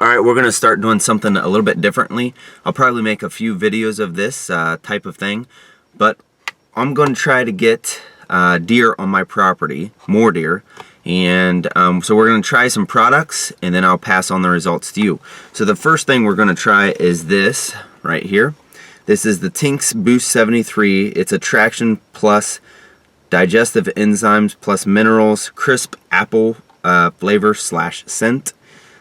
Alright, we're going to start doing something a little bit differently. I'll probably make a few videos of this type of thing, but I'm going to try to get deer on my property, more deer, and so we're going to try some products, and then I'll pass on the results to you. So the first thing we're going to try is this right here. This is the Tinks Boost 73. It's Attractant plus digestive enzymes plus minerals, crisp apple flavor / scent.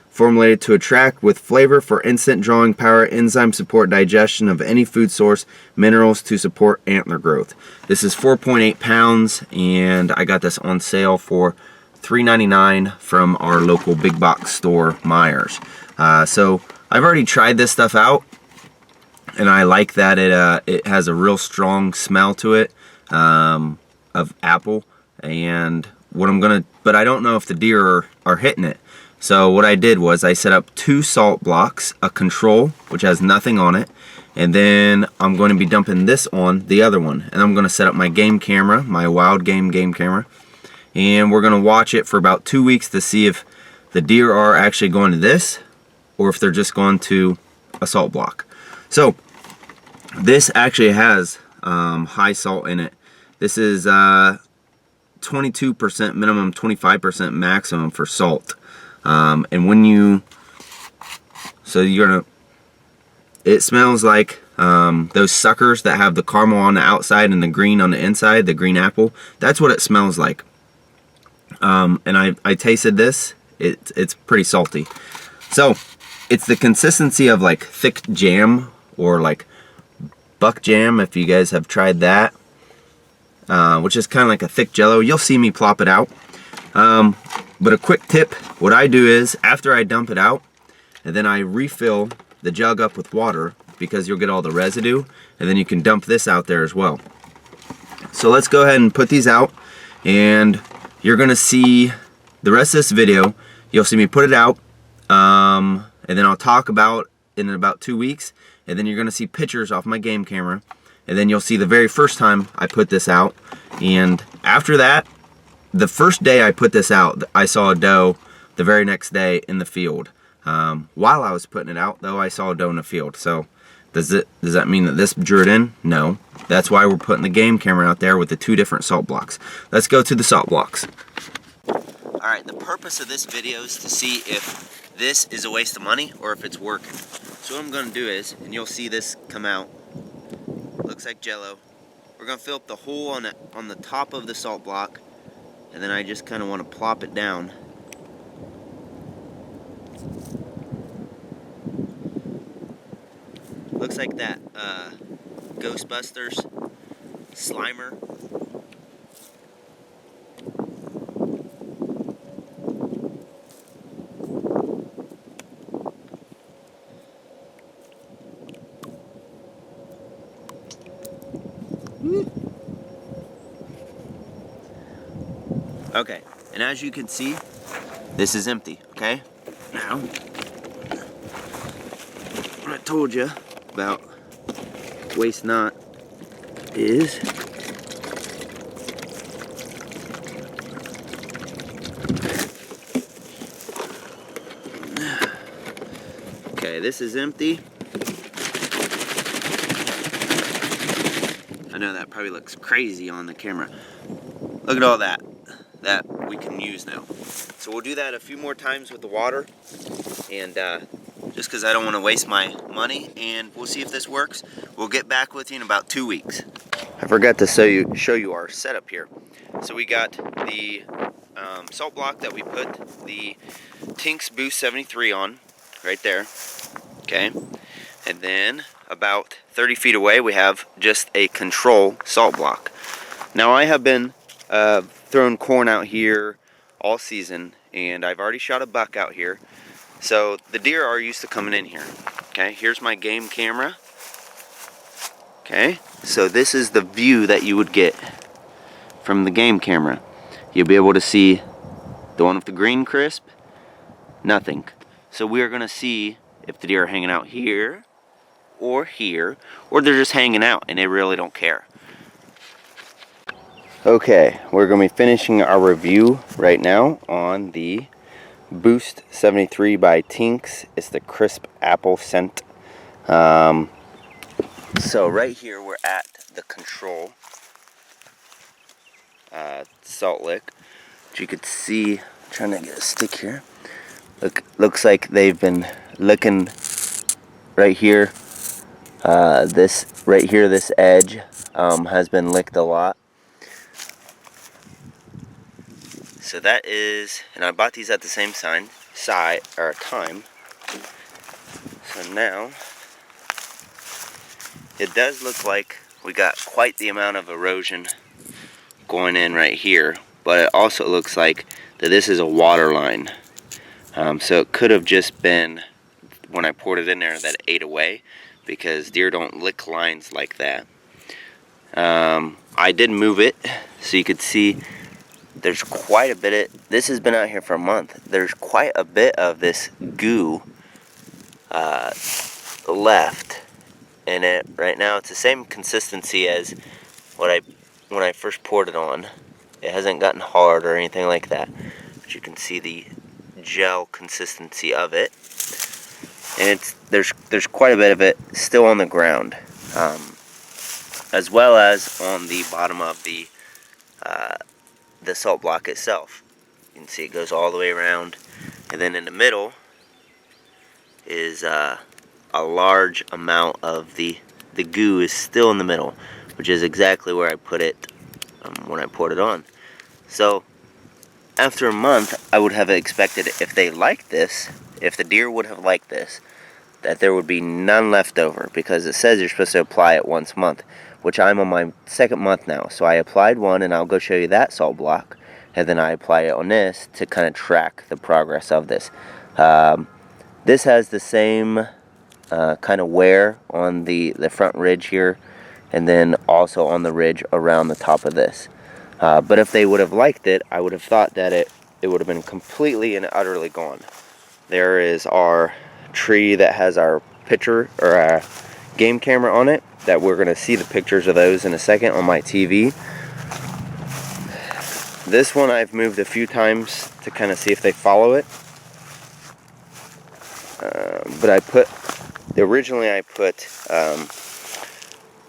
Formulated to attract with flavor for instant drawing power, enzyme support digestion of any food source, minerals to support antler growth. This is 4.8 pounds, and I got this on sale for $3.99 from our local big box store, Myers. So I've already tried this stuff out, and I like that it has a real strong smell to it of apple. And but I don't know if the deer are hitting it. So what I did was I set up 2 salt blocks, a control, which has nothing on it, and then I'm going to be dumping this on the other one. And I'm going to set up my game camera, my wild game camera, and we're going to watch it for about 2 weeks to see if the deer are actually going to this or if they're just going to a salt block. So this actually has high salt in it. This is 22% minimum, 25% maximum for salt. And when it smells like those suckers that have the caramel on the outside and the green on the inside, the green apple. That's what it smells like. And I tasted this. It's pretty salty. So it's the consistency of like thick jam or like buck jam, if you guys have tried that, which is kind of like a thick jello. You'll see me plop it out. But a quick tip, what I do is after I dump it out, and then I refill the jug up with water, because you'll get all the residue, and then you can dump this out there as well. So let's go ahead and put these out, and you're gonna see the rest of this video. You'll see me put it out, and then I'll talk about in about 2 weeks, and then you're gonna see pictures off my game camera, and then you'll see the very first time I put this out. And after that, the first day I put this out, I saw a doe the very next day in the field. While I was putting it out, though, I saw a doe in the field. So does that mean that this drew it in? No. That's why we're putting the game camera out there with the 2 different salt blocks. Let's go to the salt blocks. Alright, the purpose of this video is to see if this is a waste of money or if it's working. So what I'm going to do is, and you'll see this come out, looks like jello. We're going to fill up the hole on the top of the salt block. And then I just kind of want to plop it down. Looks like that Ghostbusters Slimer. Okay, and as you can see, this is empty, okay? Now, what I told you about waste not is okay, this is empty. I know that probably looks crazy on the camera. Look at all that we can use now. So we'll do that a few more times with the water, and just because I don't want to waste my money, and we'll see if this works. We'll get back with you in about 2 weeks. I forgot to show you our setup here. So we got the salt block that we put the Tinks Boost 73 on right there, okay? And then about 30 feet away we have just a control salt block. Now I have been throwing corn out here all season, and I've already shot a buck out here, so the deer are used to coming in here. Okay, here's my game camera. Okay, so this is the view that you would get from the game camera. You'll be able to see the one with the green crisp, nothing. So we are going to see if the deer are hanging out here, or they're just hanging out and they really don't care. Okay, we're going to be finishing our review right now on the Boost 73 by Tinks. It's the crisp apple scent. So right here we're at the control salt lick. Which you could see, I'm trying to get a stick here. Looks like they've been licking right here. This right here, this edge has been licked a lot. So that is, and I bought these at the same time. So now it does look like we got quite the amount of erosion going in right here, but it also looks like that this is a water line. So it could have just been when I poured it in there that it ate away, because deer don't lick lines like that. I did move it so you could see there's quite a bit of, this has been out here for a month. There's quite a bit of this goo left in it right now. It's the same consistency as when I first poured it on. It hasn't gotten hard or anything like that, but you can see the gel consistency of it, and there's quite a bit of it still on the ground, as well as on the bottom of the salt block itself. You can see it goes all the way around, and then in the middle is a large amount of the goo is still in the middle, which is exactly where I put it when I poured it on. So after a month, I would have expected, if they liked this, if the deer would have liked this, that there would be none left over, because it says you're supposed to apply it once a month, which I'm on my second month now. So I applied one, and I'll go show you that salt block, and then I apply it on this to kind of track the progress of this. This has the same kind of wear on the front ridge here, and then also on the ridge around the top of this. But if they would have liked it, I would have thought that it would have been completely and utterly gone. There is our tree that has our picture or our game camera on it, that we're going to see the pictures of those in a second on my TV. This one I've moved a few times to kind of see if they follow it. But originally I put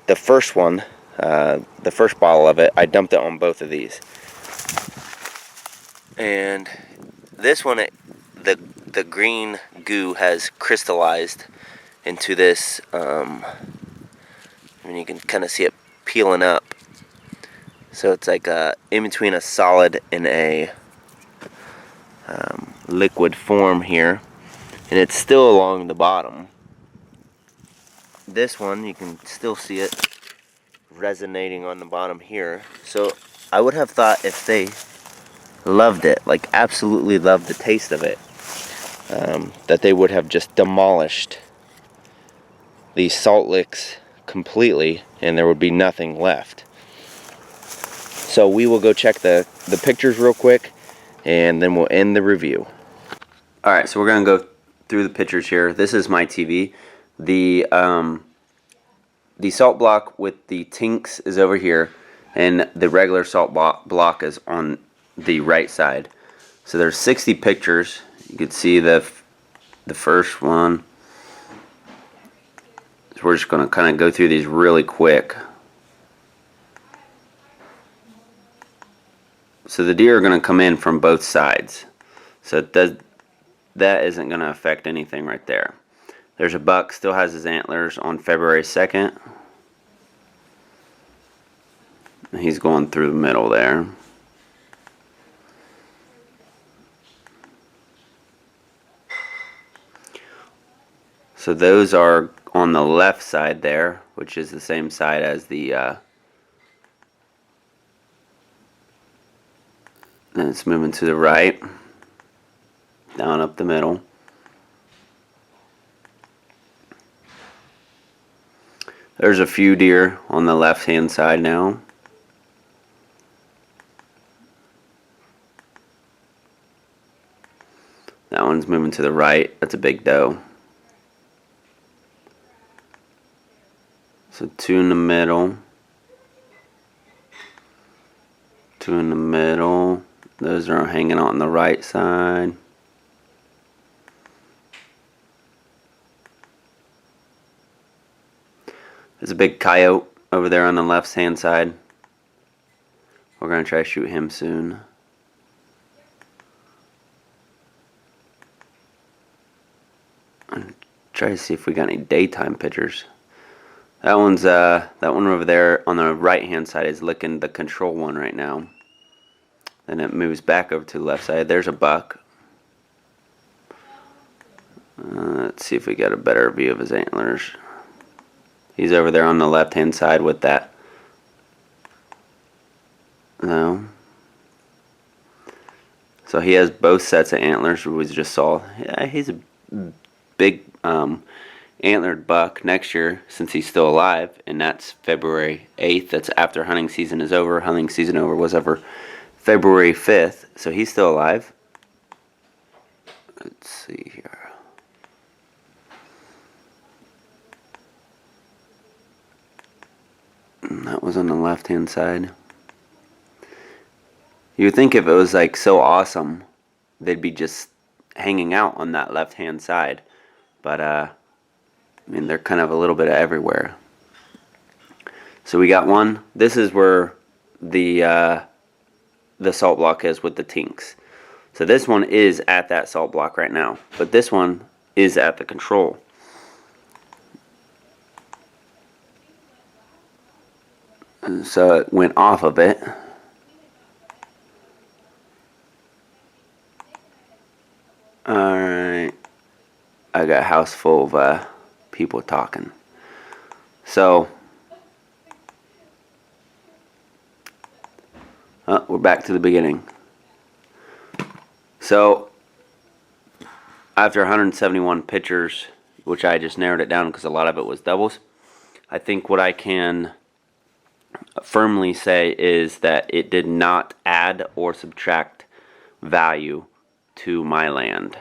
the first one, the first bottle of it, I dumped it on both of these. And this one, the green goo has crystallized into this, and you can kind of see it peeling up. So it's like in between a solid and a liquid form here, and it's still along the bottom. This one, you can still see it resonating on the bottom here. So I would have thought if they loved it, like absolutely loved the taste of it, that they would have just demolished these salt licks completely, and there would be nothing left. So we will go check the pictures real quick, and then we'll end the review. Alright, so we're going to go through the pictures here. This is my TV. The salt block with the Tinks is over here, and the regular salt block is on the right side. So there's 60 pictures. You can see the first one. So we're just going to kind of go through these really quick. So the deer are going to come in from both sides. So that isn't going to affect anything right there. There's a buck, still has his antlers on February 2nd. He's going through the middle there. So those are on the left side there, which is the same side as the then it's moving to the right, down up the middle. There's a few deer on the left hand side now. That one's moving to the right. That's a big doe. So two in the middle. Two in the middle. Those are hanging out on the right side. There's a big coyote over there on the left hand side. We're going to try to shoot him soon. And try to see if we got any daytime pictures. That one over there on the right hand side is licking the control one right now. Then it moves back over to the left side. There's a buck. Let's see if we got a better view of his antlers. He's over there on the left hand side with that. No. So he has both sets of antlers we just saw. Yeah, he's a big antlered buck next year since he's still alive, and that's February 8th. That's after hunting season is over. Hunting season over was over February 5th, so he's still alive. Let's see here. And that was on the left hand side. You would think if it was like so awesome, they'd be just hanging out on that left hand side. But I mean, they're kind of a little bit everywhere. So we got one. This is where the salt block is with the Tinks. So this one is at that salt block right now, but this one is at the control. And so it went off of it. Alright, I got a house full of people talking. So, we're back to the beginning. So, after 171 pictures, which I just narrowed it down because a lot of it was doubles, I think what I can firmly say is that it did not add or subtract value to my land.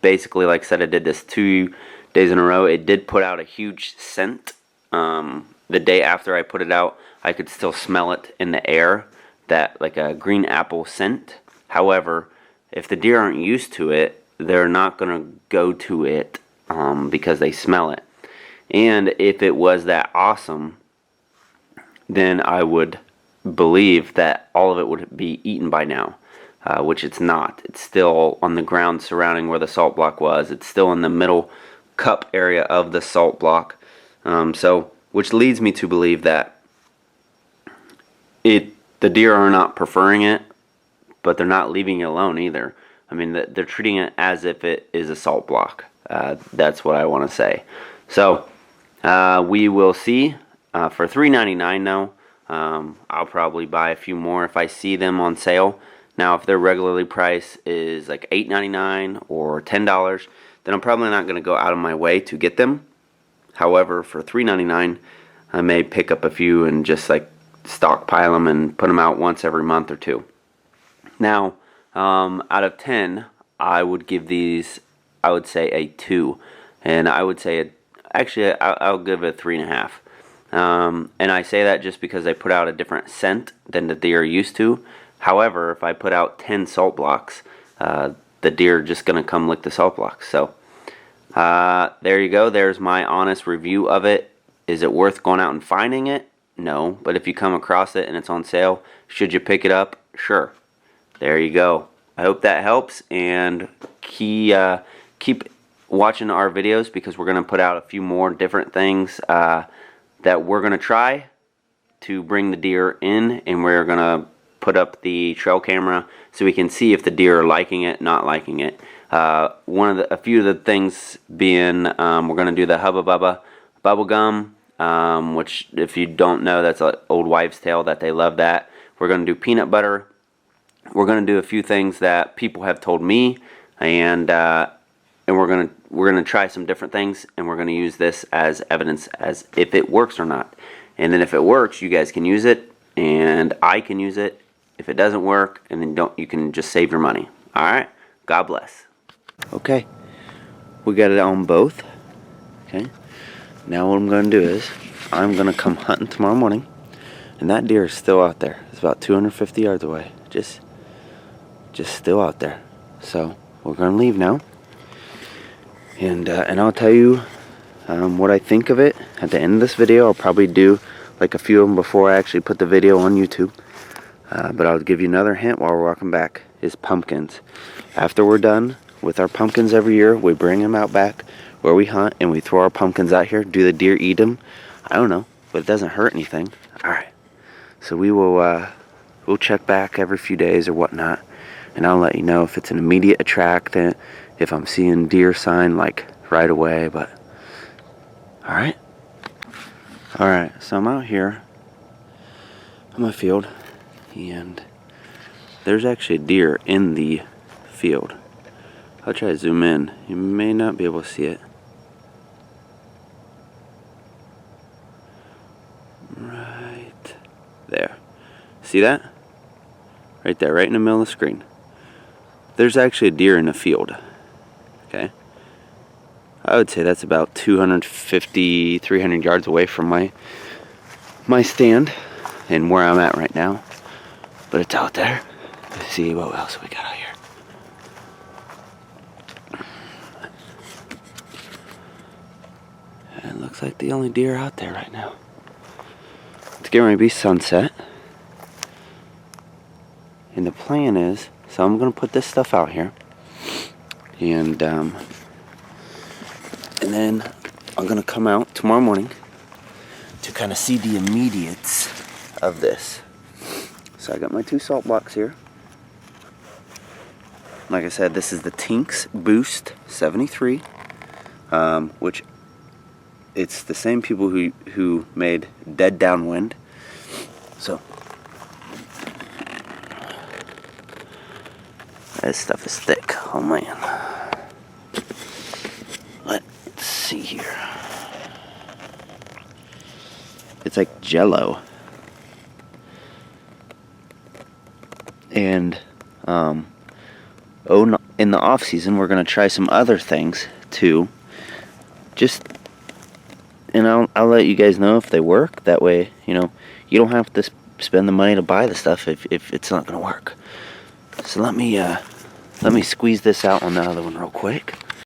Basically, like I said, I did this 2 days in a row. It did put out a huge scent. The day after I put it out, I could still smell it in the air, that like a green apple scent. However, if the deer aren't used to it, they're not going to go to it because they smell it. And if it was that awesome, then I would believe that all of it would be eaten by now. Which it's not. It's still on the ground surrounding where the salt block was. It's still in the middle cup area of the salt block. Which leads me to believe that the deer are not preferring it, but they're not leaving it alone either. I mean, they're treating it as if it is a salt block. That's what I want to say. So we will see. For $3.99 though, I'll probably buy a few more if I see them on sale. Now, if their regularly price is like $8.99 or $10, then I'm probably not going to go out of my way to get them. However, for $3.99, I may pick up a few and just like stockpile them and put them out once every month or two. Now, out of 10, I would give these, I would say a 2. And I would say, actually, I'll give it a 3.5. And I say that just because they put out a different scent than the deer are used to. However, if I put out 10 salt blocks, the deer are just going to come lick the salt blocks. So, there you go. There's my honest review of it. Is it worth going out and finding it? No. But if you come across it and it's on sale, should you pick it up? Sure. There you go. I hope that helps. And keep watching our videos because we're going to put out a few more different things that we're going to try to bring the deer in. And we're going to put up the trail camera so we can see if the deer are liking it, not liking it. A few of the things being, we're going to do the Hubba Bubba bubble gum, which if you don't know, that's an old wives' tale that they love that. We're going to do peanut butter. We're going to do a few things that people have told me, and we're going to try some different things, and we're going to use this as evidence as if it works or not. And then if it works, you guys can use it, and I can use it. If it doesn't work, and then you can just save your money. All right. God bless. Okay, we got it on both. Okay. Now what I'm going to do is I'm going to come hunting tomorrow morning, and that deer is still out there. It's about 250 yards away. Just still out there. So we're going to leave now, and I'll tell you what I think of it at the end of this video. I'll probably do like a few of them before I actually put the video on YouTube. But I'll give you another hint while we're walking back, is pumpkins. After we're done with our pumpkins every year, we bring them out back where we hunt and we throw our pumpkins out here. Do the deer eat them? I don't know, but it doesn't hurt anything. Alright, so we will we'll check back every few days or whatnot, and I'll let you know if it's an immediate attractant, if I'm seeing deer sign like right away. But alright, so I'm out here on my field, and there's actually a deer in the field. I'll try to zoom in. You may not be able to see it. Right there. See that? Right there, right in the middle of the screen. There's actually a deer in the field. Okay? I would say that's about 250, 300 yards away from my stand and where I'm at right now. But it's out there. Let's see what else we got out here. And it looks like the only deer out there right now. It's getting ready to be sunset. And the plan is, so I'm going to put this stuff out here. And then I'm going to come out tomorrow morning to kind of see the immediates of this. So I got my 2 salt blocks here. Like I said, this is the Tinks Boost 73, which it's the same people who made Dead Downwind. So this stuff is thick. Oh man. Let's see here. It's like Jello. And in the off season, we're gonna try some other things too. And I'll let you guys know if they work. That way, you know, you don't have to spend the money to buy the stuff if it's not gonna work. So let me squeeze this out on the other one real quick.